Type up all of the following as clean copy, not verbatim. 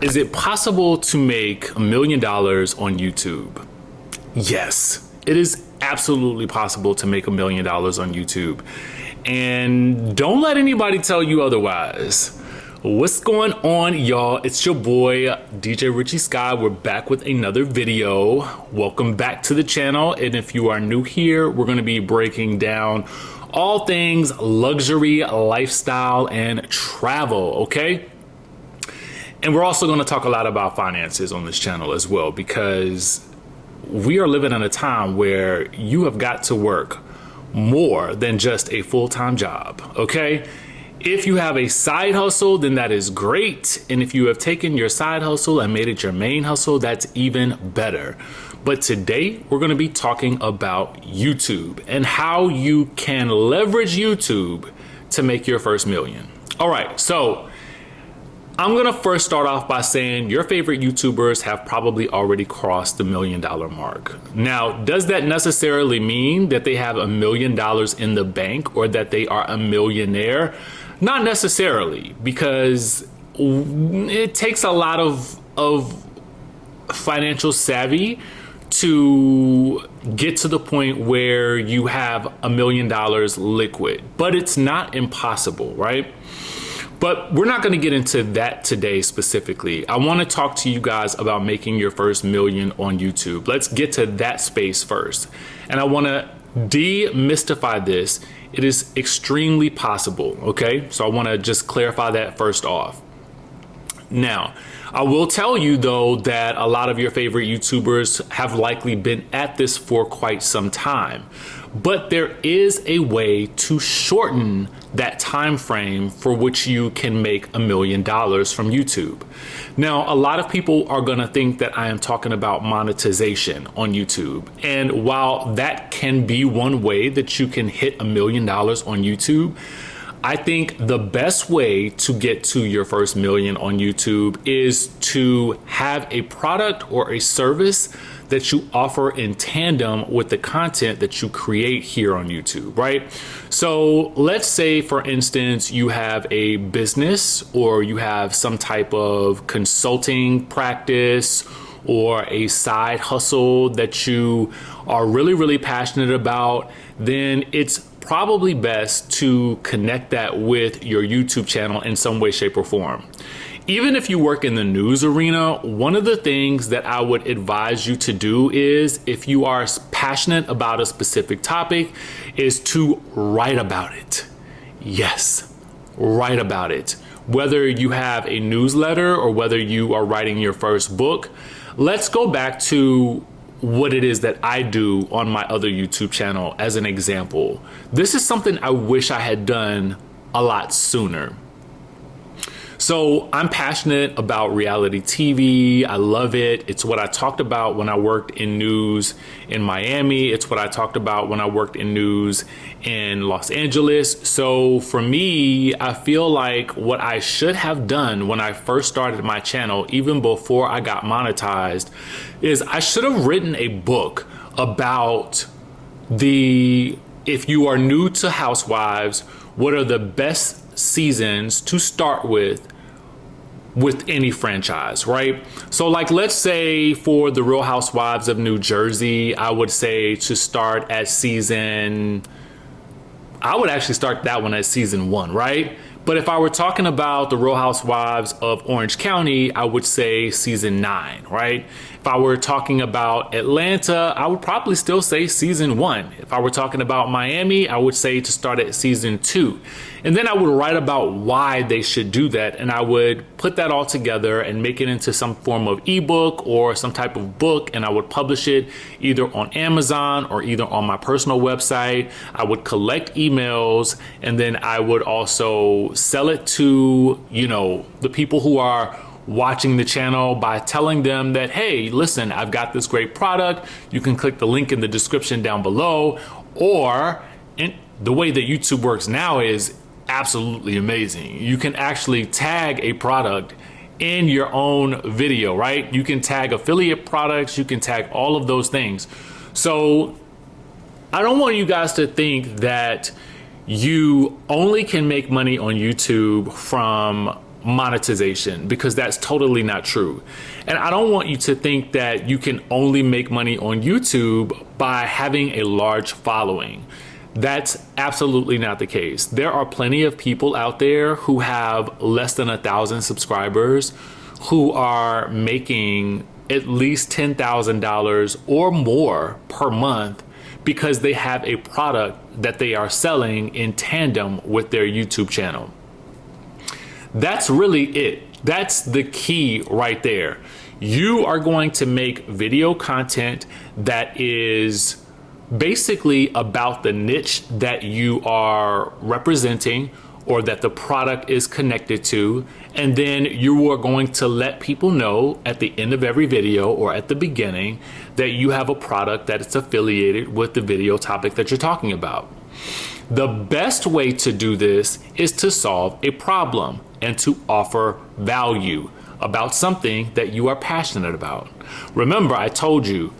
Is it possible to make $1 million on YouTube? Yes, it is absolutely possible to make $1 million on YouTube. And don't let anybody tell you otherwise. What's going on, y'all? It's your boy, DJ Richie Sky. We're back with another video. Welcome back to the channel. And if you are new here, we're going to be breaking down all things luxury, lifestyle, and travel, okay? And we're also going to talk a lot about finances on this channel as well, because we are living in a time where you have got to work more than just a full-time job, okay? If you have a side hustle, then that is great. And if you have taken your side hustle and made it your main hustle, that's even better. But today we're going to be talking about YouTube and how you can leverage YouTube to make your first million. All right, so I'm going to first start off by saying your favorite YouTubers have probably already crossed the $1 million mark. Now, does that necessarily mean that they have $1 million in the bank or that they are a millionaire? Not necessarily, because it takes a lot of financial savvy to get to the point where you have $1 million liquid, but it's not impossible, right? But we're not going to get into that today specifically. I want to talk to you guys about making your first million on YouTube. Let's get to that space first. And I want to demystify this. It is extremely possible, okay? So I want to just clarify that first off. Now, I will tell you though that a lot of your favorite YouTubers have likely been at this for quite some time, but there is a way to shorten that time frame for which you can make $1 million from YouTube. Now, a lot of people are gonna think that I am talking about monetization on YouTube. And while that can be one way that you can hit $1 million on YouTube, I think the best way to get to your first million on YouTube is to have a product or a service that you offer in tandem with the content that you create here on YouTube, right? So let's say, for instance, you have a business or you have some type of consulting practice or a side hustle that you are really, really passionate about, then it's probably best to connect that with your YouTube channel in some way, shape, or form. Even if you work in the news arena, one of the things that I would advise you to do is, if you are passionate about a specific topic, is to write about it. Yes, write about it. Whether you have a newsletter or whether you are writing your first book, let's go back to what it is that I do on my other YouTube channel as an example. This is something I wish I had done a lot sooner. So I'm passionate about reality TV. I love it. It's what I talked about when I worked in news in Miami. It's what I talked about when I worked in news in Los Angeles. So for me, I feel like what I should have done when I first started my channel, even before I got monetized, is I should have written a book about if you are new to Housewives, what are the best seasons to start with any franchise, right? So like, let's say for the Real Housewives of New Jersey, I would say to start at I would actually start that one at season 1, right? But if I were talking about the Real Housewives of Orange County, I would say season 9, right? If I were talking about Atlanta, I would probably still say season 1. If I were talking about Miami, I would say to start at season 2. And then I would write about why they should do that. And I would put that all together and make it into some form of ebook or some type of book. And I would publish it either on Amazon or either on my personal website. I would collect emails, and then I would also sell it to, the people who are watching the channel by telling them that, hey, listen, I've got this great product. You can click the link in the description down below. Or the way that YouTube works now is absolutely amazing. You can actually tag a product in your own video, right? You can tag affiliate products, you can tag all of those things. So I don't want you guys to think that you only can make money on YouTube from monetization, because that's totally not true. And I don't want you to think that you can only make money on YouTube by having a large following. That's absolutely not the case. There are plenty of people out there who have less than 1,000 subscribers who are making at least $10,000 or more per month because they have a product that they are selling in tandem with their YouTube channel. That's really it. That's the key right there. You are going to make video content that is basically about the niche that you are representing or that the product is connected to. And then you are going to let people know at the end of every video or at the beginning that you have a product that is affiliated with the video topic that you're talking about. The best way to do this is to solve a problem and to offer value about something that you are passionate about. Remember, I told you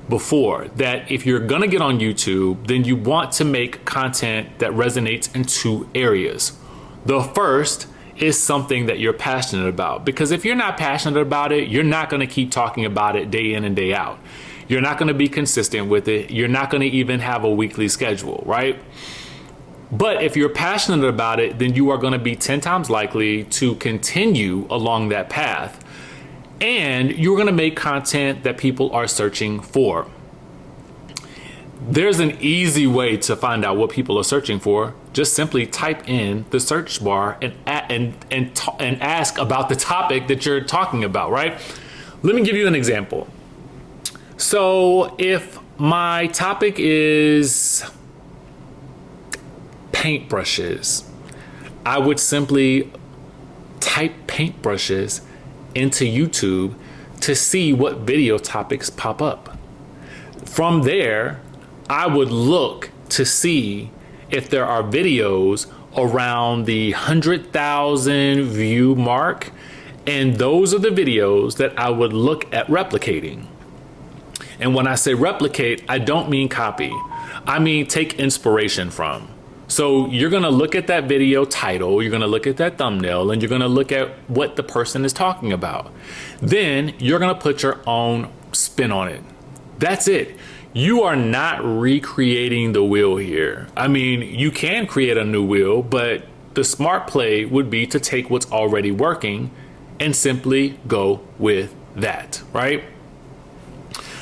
before that if you're gonna get on YouTube, then you want to make content that resonates in two areas. The first is something that you're passionate about, because if you're not passionate about it, you're not gonna keep talking about it day in and day out. You're not gonna be consistent with it. You're not gonna even have a weekly schedule, right? But if you're passionate about it, then you are going to be 10 times likely to continue along that path. And you're going to make content that people are searching for. There's an easy way to find out what people are searching for. Just simply type in the search bar and ask about the topic that you're talking about, right? Let me give you an example. So if my topic is paintbrushes, I would simply type paintbrushes into YouTube to see what video topics pop up. From there, I would look to see if there are videos around the 100,000 view mark, and those are the videos that I would look at replicating. And when I say replicate, I don't mean copy. I mean take inspiration from. So you're gonna look at that video title, you're gonna look at that thumbnail, and you're gonna look at what the person is talking about. Then you're gonna put your own spin on it. That's it. You are not recreating the wheel here. I mean, you can create a new wheel, but the smart play would be to take what's already working and simply go with that, right?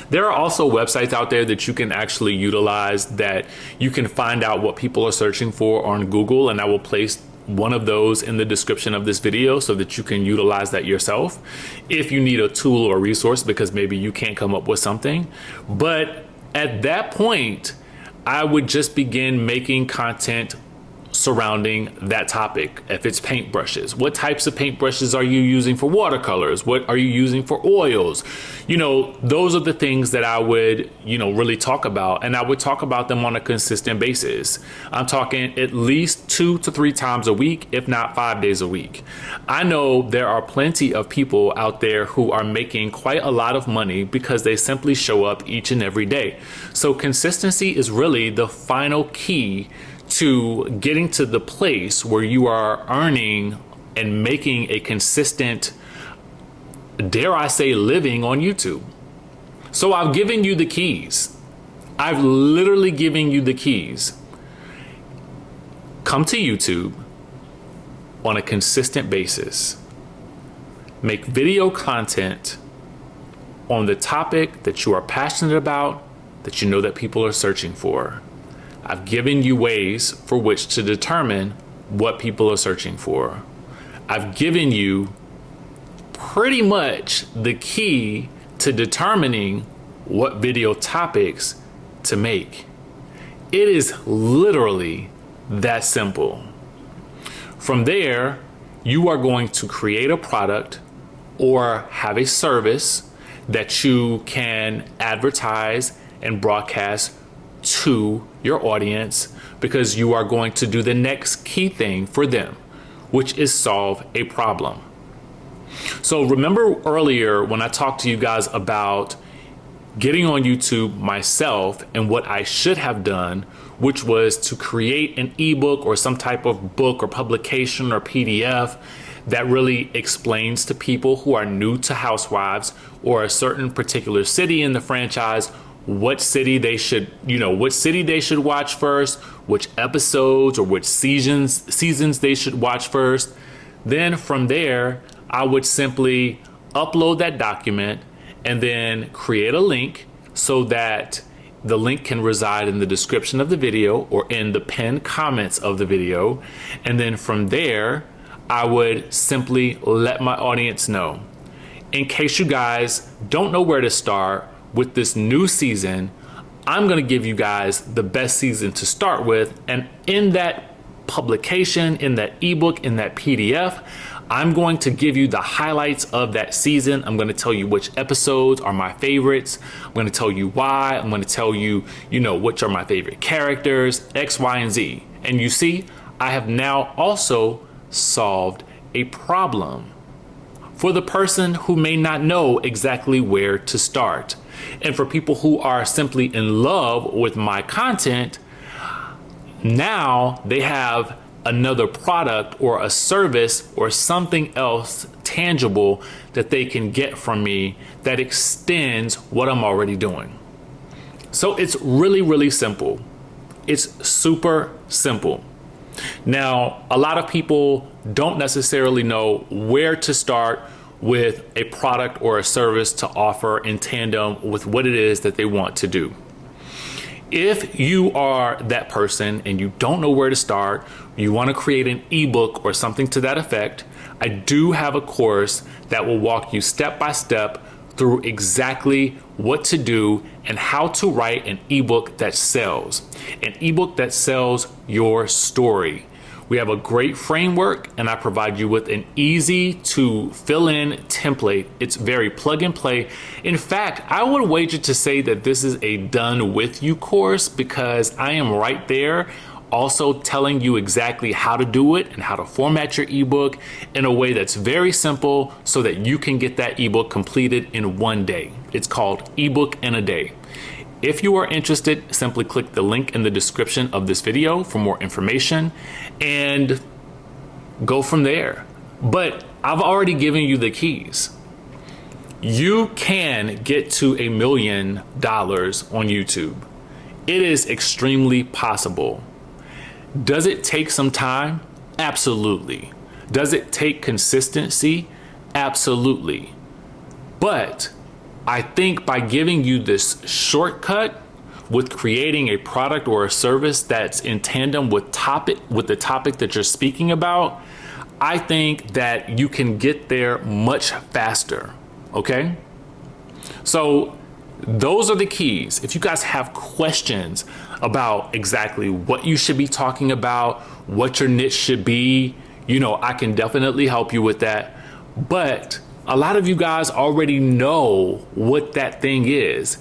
There are also websites out there that you can actually utilize that you can find out what people are searching for on Google, and I will place one of those in the description of this video so that you can utilize that yourself if you need a tool or resource, because maybe you can't come up with something. But at that point, I would just begin making content surrounding that topic. If it's paintbrushes, what types of paintbrushes are you using for watercolors? What are you using for oils? You know, those are the things that I would, really talk about, and I would talk about them on a consistent basis. I'm talking at least 2 to 3 times a week, if not 5 days a week. I know there are plenty of people out there who are making quite a lot of money because they simply show up each and every day. So consistency is really the final key to getting to the place where you are earning and making a consistent, dare I say, living on YouTube. So I've given you the keys. I've literally given you the keys. Come to YouTube on a consistent basis. Make video content on the topic that you are passionate about, that you know that people are searching for. I've given you ways for which to determine what people are searching for. I've given you pretty much the key to determining what video topics to make. It is literally that simple. From there, you are going to create a product or have a service that you can advertise and broadcast to your audience, because you are going to do the next key thing for them, which is solve a problem. So remember earlier when I talked to you guys about getting on YouTube myself and what I should have done, which was to create an ebook or some type of book or publication or PDF that really explains to people who are new to Housewives or a certain particular city in the franchise what city they should, what city they should watch first, which episodes or which seasons they should watch first. Then from there, I would simply upload that document and then create a link so that the link can reside in the description of the video or in the pinned comments of the video. And then from there, I would simply let my audience know. In case you guys don't know where to start with this new season, I'm going to give you guys the best season to start with. And in that publication, in that ebook, in that PDF, I'm going to give you the highlights of that season. I'm going to tell you which episodes are my favorites. I'm going to tell you why. I'm going to tell you, which are my favorite characters, X, Y, and Z. And you see, I have now also solved a problem for the person who may not know exactly where to start. And for people who are simply in love with my content, now they have another product or a service or something else tangible that they can get from me that extends what I'm already doing. So it's really, really simple. It's super simple. Now, a lot of people don't necessarily know where to start with a product or a service to offer in tandem with what it is that they want to do. If you are that person and you don't know where to start, you want to create an ebook or something to that effect, I do have a course that will walk you step by step through exactly what to do and how to write an ebook that sells. An ebook that sells your story. We have a great framework and I provide you with an easy to fill in template. It's very plug and play. In fact, I would wager to say that this is a done with you course because I am right there also telling you exactly how to do it and how to format your ebook in a way that's very simple so that you can get that ebook completed in one day. It's called Ebook in a Day. If you are interested, simply click the link in the description of this video for more information and go from there. But I've already given you the keys. You can get to $1 million on YouTube. It is extremely possible. Does it take some time? Absolutely. Does it take consistency? Absolutely. But I think by giving you this shortcut with creating a product or a service that's in tandem with the topic that you're speaking about, I think that you can get there much faster. Okay? So those are the keys. If you guys have questions about exactly what you should be talking about, what your niche should be, I can definitely help you with that. But a lot of you guys already know what that thing is.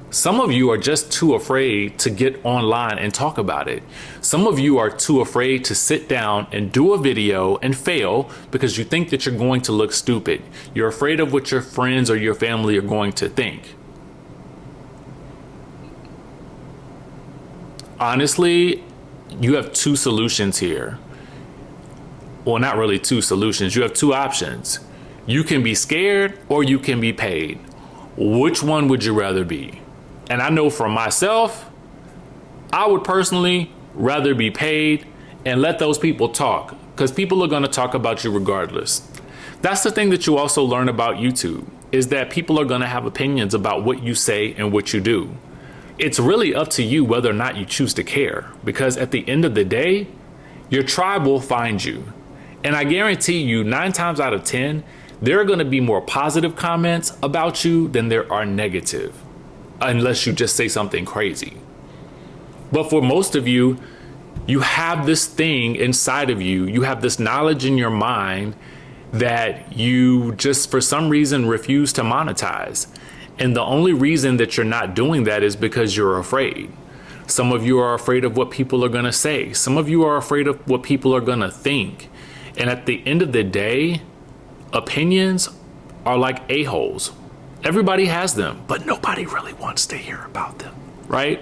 Some of you are just too afraid to get online and talk about it. Some of you are too afraid to sit down and do a video and fail because you think that you're going to look stupid. You're afraid of what your friends or your family are going to think. Honestly, you have two solutions here. Well, not really two solutions. You have two options. You can be scared or you can be paid. Which one would you rather be? And I know for myself, I would personally rather be paid and let those people talk because people are going to talk about you regardless. That's the thing that you also learn about YouTube is that people are going to have opinions about what you say and what you do. It's really up to you whether or not you choose to care because at the end of the day, your tribe will find you. And I guarantee you 9 times out of 10, there are going to be more positive comments about you than there are negative, unless you just say something crazy. But for most of you, you have this thing inside of you. You have this knowledge in your mind that you just for some reason refuse to monetize. And the only reason that you're not doing that is because you're afraid. Some of you are afraid of what people are going to say. Some of you are afraid of what people are going to think. And at the end of the day, opinions are like a-holes. Everybody has them, but nobody really wants to hear about them, right?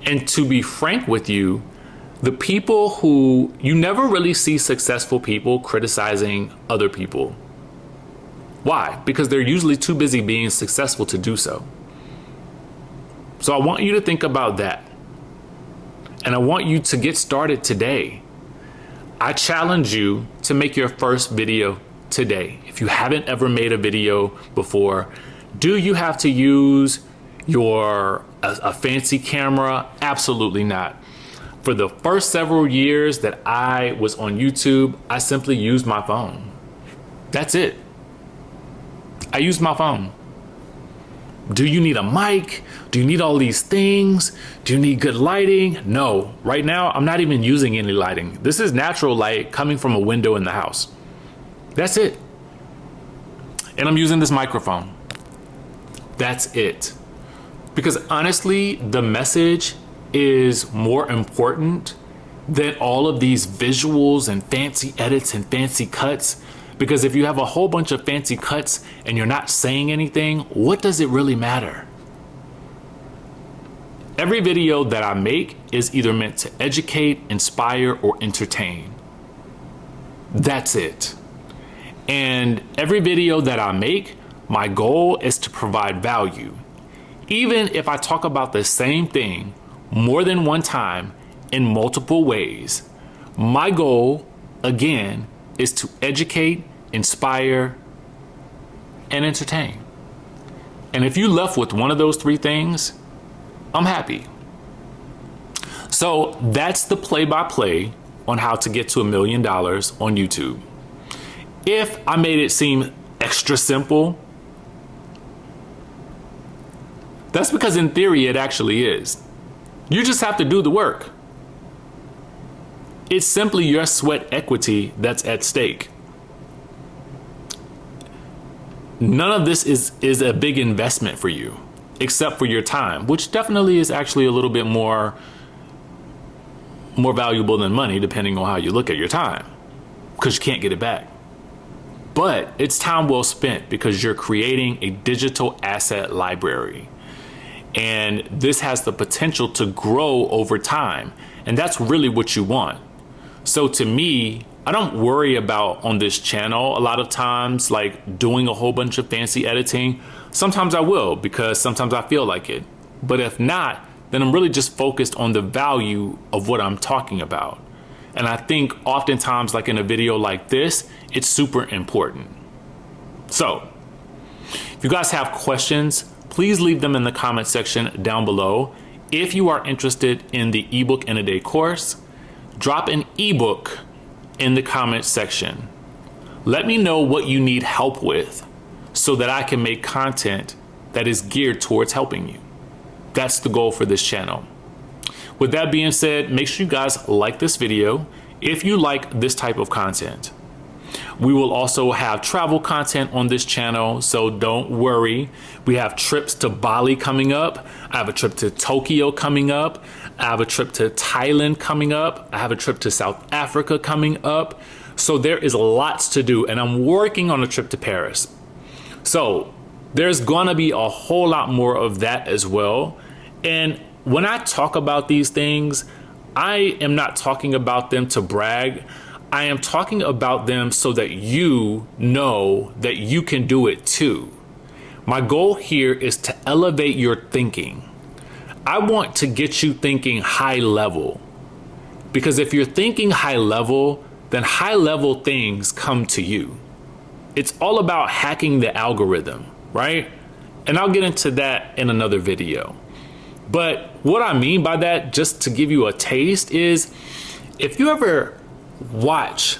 And to be frank with you, The people who you never really see successful people criticizing other people. Why? Because they're usually too busy being successful to do so. So I want you to think about that. And I want you to get started today. I challenge you to make your first video today. If you haven't ever made a video before, do you have to use a fancy camera? Absolutely not. For the first several years that I was on YouTube, I simply used my phone. That's it. I used my phone. Do you need a mic? Do you need all these things? Do you need good lighting? No. Right now, I'm not even using any lighting. This is natural light coming from a window in the house. That's it. And I'm using this microphone. That's it. Because honestly, the message is more important than all of these visuals and fancy edits and fancy cuts. Because if you have a whole bunch of fancy cuts and you're not saying anything, what does it really matter? Every video that I make is either meant to educate, inspire, or entertain. That's it. And every video that I make, my goal is to provide value. Even if I talk about the same thing more than one time in multiple ways, my goal, again, is to educate, inspire, and entertain. And if you left with one of those three things, I'm happy. So that's the play-by-play on how to get to $1 million on YouTube. If I made it seem extra simple, that's because in theory it actually is. You just have to do the work. It's simply your sweat equity that's at stake. None of this is a big investment for you, except for your time, which definitely is actually a little bit more valuable than money, depending on how you look at your time, because you can't get it back. But it's time well spent because you're creating a digital asset library. And this has the potential to grow over time. And that's really what you want. So to me, I don't worry about on this channel a lot of times like doing a whole bunch of fancy editing. Sometimes I will because sometimes I feel like it. But if not, then I'm really just focused on the value of what I'm talking about. And I think oftentimes like in a video like this, it's super important. So if you guys have questions, please leave them in the comment section down below. If you are interested in the ebook in a day course, drop an ebook in the comment section. Let me know what you need help with so that I can make content that is geared towards helping you. That's the goal for this channel. With that being said, make sure you guys like this video if you like this type of content. We will also have travel content on this channel, so don't worry. We have trips to Bali coming up. I have a trip to Tokyo coming up. I have a trip to Thailand coming up. I have a trip to South Africa coming up. So there is lots to do, and I'm working on a trip to Paris. So there's gonna be a whole lot more of that as well. And when I talk about these things, I am not talking about them to brag. I am talking about them so that you know that you can do it too. My goal here is to elevate your thinking. I want to get you thinking high level, because if you're thinking high level, then high level things come to you. It's all about hacking the algorithm, right? And I'll get into that in another video. But what I mean by that, just to give you a taste, is if you ever watch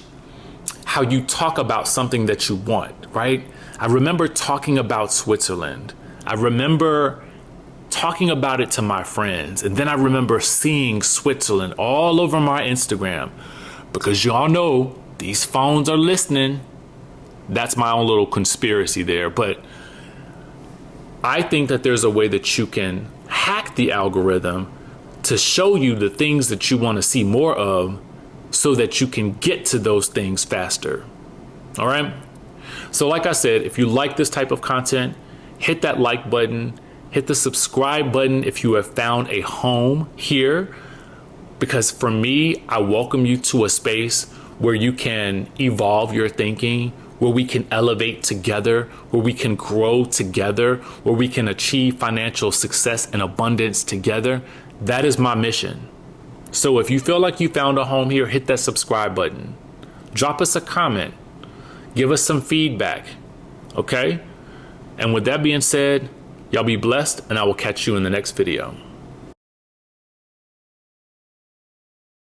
how you talk about something that you want, right? I remember talking about Switzerland. I remember talking about it to my friends. And then I remember seeing Switzerland all over my Instagram, because y'all know these phones are listening. That's my own little conspiracy there. But I think that there's a way that you can hack the algorithm to show you the things that you want to see more of, so that you can get to those things faster. All right. So like I said, if you like this type of content, hit that like button, hit the subscribe button if you have found a home here. Because for me, I welcome you to a space where you can evolve your thinking, where we can elevate together, where we can grow together, where we can achieve financial success and abundance together. That is my mission. So if you feel like you found a home here, hit that subscribe button. Drop us a comment. Give us some feedback. Okay? And with that being said, y'all be blessed, and I will catch you in the next video.